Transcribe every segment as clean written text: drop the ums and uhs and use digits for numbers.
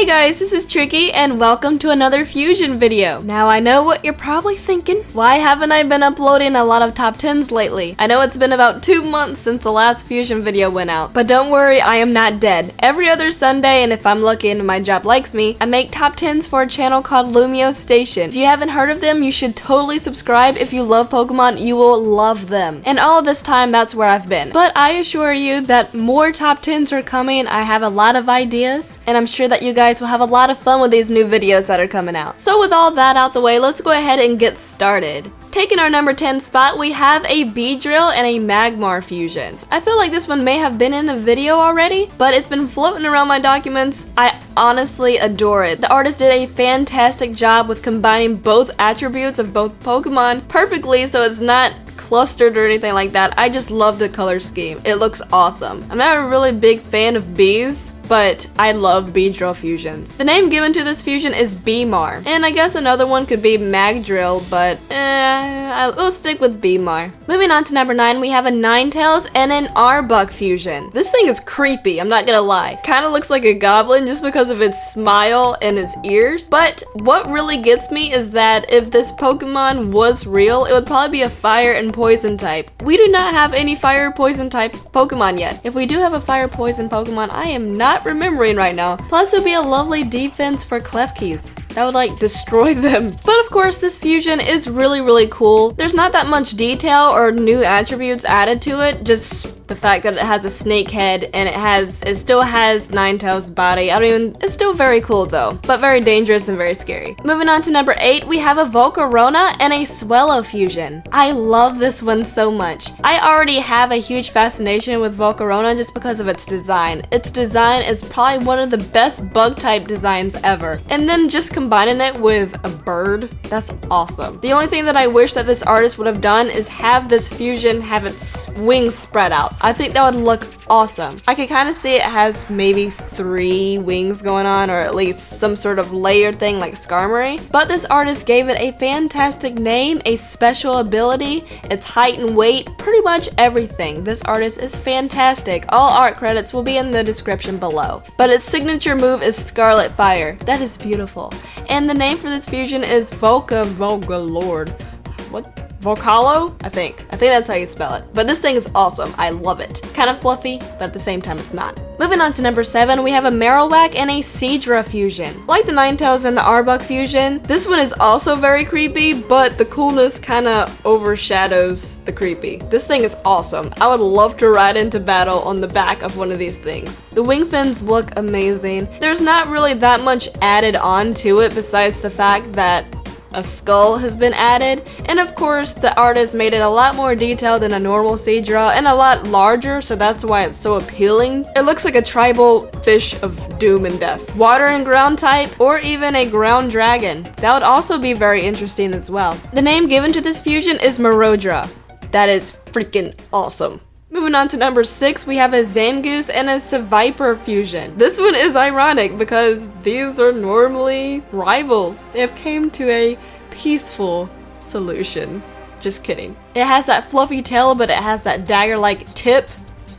Hey guys, this is Tricky and welcome to another fusion video. Now I know what you're probably thinking. Why haven't I been uploading a lot of top 10s lately? I know it's been about 2 months since the last fusion video went out, but don't worry, I am not dead. Every other Sunday, and if I'm lucky and my job likes me, I make top 10s for a channel called Lumio Station. If you haven't heard of them, you should totally subscribe. If you love Pokemon, you will love them. And all this time, that's where I've been. But I assure you that more top 10s are coming. I have a lot of ideas, and I'm sure that you guys will have a lot of fun with these new videos that are coming out. So with all that out the way, let's go ahead and get started. Taking our number 10 spot, we have a Beedrill and a Magmar fusion. I feel like this one may have been in a video already, but it's been floating around my documents. I honestly adore it. The artist did a fantastic job with combining both attributes of both Pokemon perfectly, so it's not clustered or anything like that. I just love the color scheme. It looks awesome. I'm not a really big fan of bees, but I love Beedrill fusions. The name given to this fusion is Beemar, and I guess another one could be Magdrill, but we'll stick with Beemar. Moving on to number 9, we have a Ninetales and an Arbok fusion. This thing is creepy, I'm not gonna lie. Kinda looks like a goblin just because of its smile and its ears, but what really gets me is that if this Pokemon was real, it would probably be a fire and poison type. We do not have any fire poison type Pokemon yet. If we do have a fire poison Pokemon, I am not remembering right now. Plus, it would be a lovely defense for Klefkis. That would like destroy them. But of course, this fusion is really cool. There's not that much detail or new attributes added to it, just the fact that it has a snake head and it still has Ninetales body. It's still very cool though, but very dangerous and very scary. Moving on to number 8, we have a Volcarona and a Swellow fusion. I love this one so much. I already have a huge fascination with Volcarona just because of its design. Its design is probably one of the best bug type designs ever. And then just combining it with a bird, that's awesome. The only thing that I wish that this artist would have done is have this fusion have its wings spread out. I think that would look awesome. I can kind of see it has maybe 3 wings going on, or at least some sort of layered thing like Skarmory. But this artist gave it a fantastic name, a special ability, its height and weight, pretty much everything. This artist is fantastic. All art credits will be in the description below. But its signature move is Scarlet Fire. That is beautiful. And the name for this fusion is Rogue-Lgr. What? Vocalo? I think that's how you spell it. But this thing is awesome. I love it. It's kind of fluffy, but at the same time it's not. Moving on to number 7, we have a Marowak and a Seadra fusion. Like the Ninetales and the Arbok fusion, this one is also very creepy, but the coolness kind of overshadows the creepy. This thing is awesome. I would love to ride into battle on the back of one of these things. The wing fins look amazing. There's not really that much added on to it besides the fact that a skull has been added, and of course the artist made it a lot more detailed than a normal Seadra and a lot larger, so that's why it's so appealing. It looks like a tribal fish of doom and death. Water and ground type, or even a ground dragon. That would also be very interesting as well. The name given to this fusion is Marodra. That is freaking awesome. Moving on to number 6, we have a Zangoose and a Seviper fusion. This one is ironic because these are normally rivals. They have came to a peaceful solution. Just kidding. It has that fluffy tail, but it has that dagger-like tip.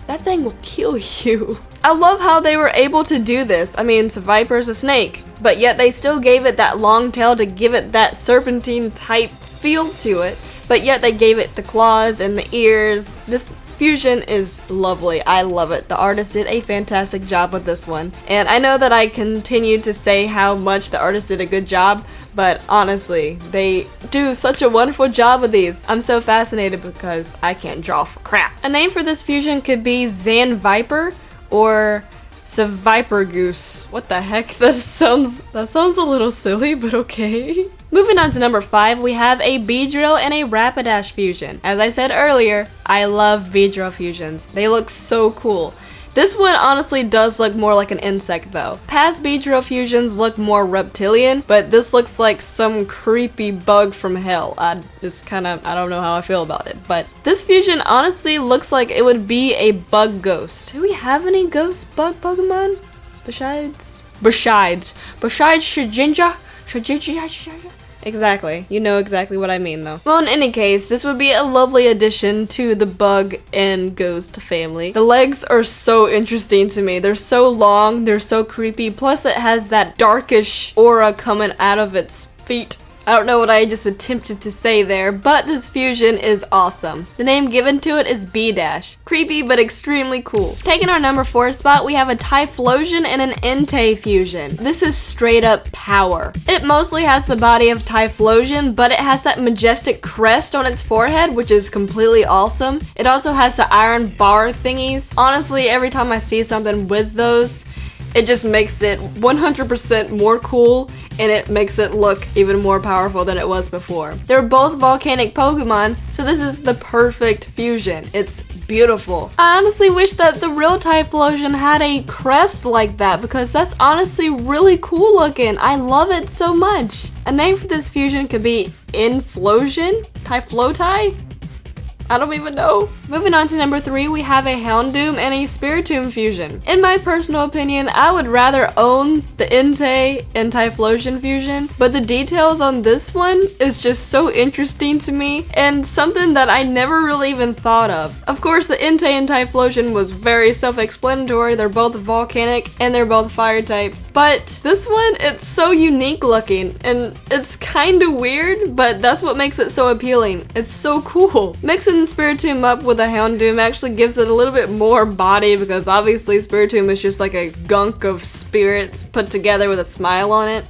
That thing will kill you. I love how they were able to do this. I mean, Seviper's a snake, but yet they still gave it that long tail to give it that serpentine type feel to it, but yet they gave it the claws and the ears. This fusion is lovely. I love it. The artist did a fantastic job with this one. And I know that I continue to say how much the artist did a good job, but honestly, they do such a wonderful job with these. I'm so fascinated because I can't draw for crap. A name for this fusion could be Zanviper or Seviper Goose. What the heck? That sounds a little silly, but okay. Moving on to number 5, we have a Beedrill and a Rapidash fusion. As I said earlier, I love Beedrill fusions. They look so cool. This one honestly does look more like an insect though. Past Beedrill fusions look more reptilian, but this looks like some creepy bug from hell. I don't know how I feel about it. But this fusion honestly looks like it would be a bug ghost. Do we have any ghost bug Pokemon? Besides Shujinja? Exactly. You know exactly what I mean, though. Well, in any case, this would be a lovely addition to the bug and ghost family. The legs are so interesting to me. They're so long, they're so creepy, plus it has that darkish aura coming out of its feet. I don't know what I just attempted to say there, but this fusion is awesome. The name given to it is B-. Creepy, but extremely cool. Taking our number 4 spot, we have a Typhlosion and an Entei fusion. This is straight up power. It mostly has the body of Typhlosion, but it has that majestic crest on its forehead, which is completely awesome. It also has the iron bar thingies. Honestly, every time I see something with those, it just makes it 100% more cool, and it makes it look even more powerful than it was before. They're both volcanic Pokemon, so this is the perfect fusion. It's beautiful. I honestly wish that the real Typhlosion had a crest like that, because that's honestly really cool looking. I love it so much. A name for this fusion could be Inflosion? Typhlotai? I don't even know. Moving on to number 3, we have a Houndoom and a Spiritomb fusion. In my personal opinion, I would rather own the Entei and Typhlosion fusion, but the details on this one is just so interesting to me and something that I never really even thought of. Of course, the Entei and Typhlosion was very self-explanatory. They're both volcanic and they're both fire types, but this one, it's so unique looking and it's kind of weird, but that's what makes it so appealing. It's so cool. Mixing Spiritomb up with a Houndoom actually gives it a little bit more body, because obviously Spiritomb is just like a gunk of spirits put together with a smile on it.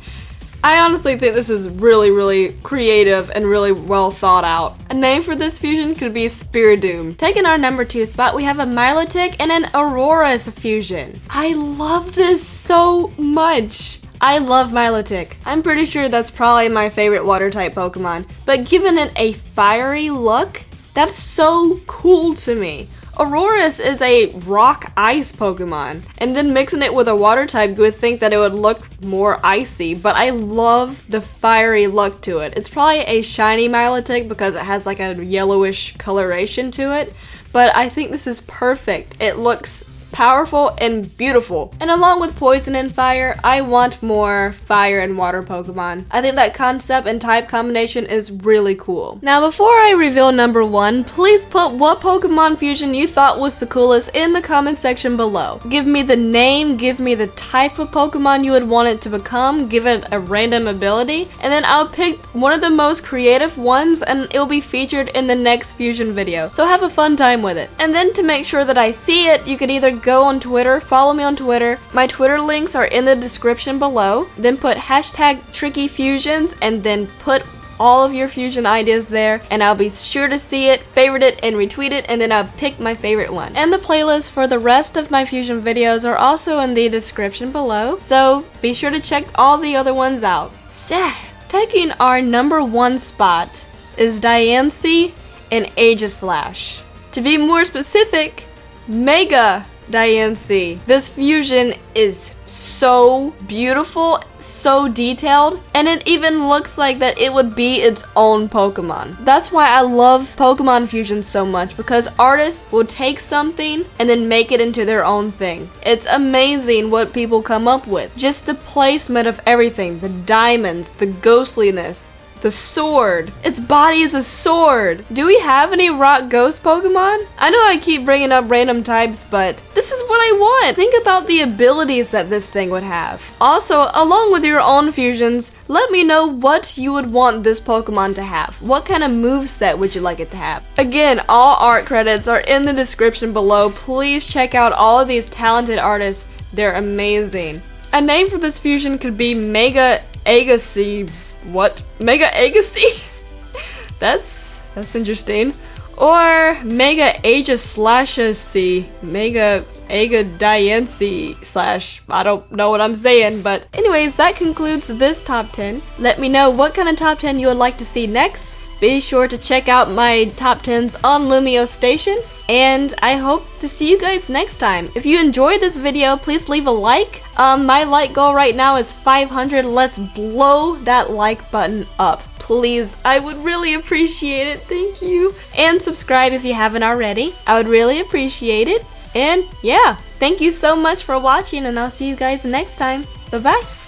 I honestly think this is really, really creative and really well thought out. A name for this fusion could be Spiridoom. Taking our number 2 spot, we have a Milotic and an Auroras fusion. I love this so much. I love Milotic. I'm pretty sure that's probably my favorite water type Pokemon, but given it a fiery look, that's so cool to me. Auroras is a rock ice Pokemon, and then mixing it with a water type, you would think that it would look more icy, but I love the fiery look to it. It's probably a shiny Milotic because it has like a yellowish coloration to it, but I think this is perfect. It looks powerful and beautiful. And along with poison and fire, I want more fire and water Pokemon. I think that concept and type combination is really cool. Now, before I reveal number 1, please put what Pokemon fusion you thought was the coolest in the comment section below. Give me the name, give me the type of Pokemon you would want it to become, give it a random ability, and then I'll pick one of the most creative ones and it'll be featured in the next fusion video. So have a fun time with it. And then to make sure that I see it, you could either go on Twitter, follow me on Twitter. My Twitter links are in the description below. Then put hashtag TrickyFusions and then put all of your fusion ideas there, and I'll be sure to see it, favorite it, and retweet it, and then I'll pick my favorite one. And the playlist for the rest of my fusion videos are also in the description below, so be sure to check all the other ones out. So, taking our number 1 spot is Diancie and Aegislash. To be more specific, Mega Diancie. This fusion is so beautiful, so detailed, and it even looks like that it would be its own Pokemon. That's why I love Pokemon fusions so much, because artists will take something and then make it into their own thing. It's amazing what people come up with. Just the placement of everything, the diamonds, the ghostliness, the sword. Its body is a sword. Do we have any rock ghost Pokemon? I know I keep bringing up random types, but this is what I want. Think about the abilities that this thing would have. Also, along with your own fusions, let me know what you would want this Pokemon to have. What kind of moveset would you like it to have? Again, all art credits are in the description below. Please check out all of these talented artists. They're amazing. A name for this fusion could be Mega Agassi. What? Mega Agassi? That's interesting. Or Mega Aegislash-C. Mega Diancie slash, I don't know what I'm saying, but anyways, that concludes this top 10. Let me know what kind of top 10 you would like to see next. Be sure to check out my top 10s on Lumio Station, and I hope to see you guys next time. If you enjoyed this video, please leave a like. My like goal right now is 500. Let's blow that like button up, please. I would really appreciate it. Thank you. And subscribe if you haven't already. I would really appreciate it. And yeah, thank you so much for watching, and I'll see you guys next time. Bye-bye.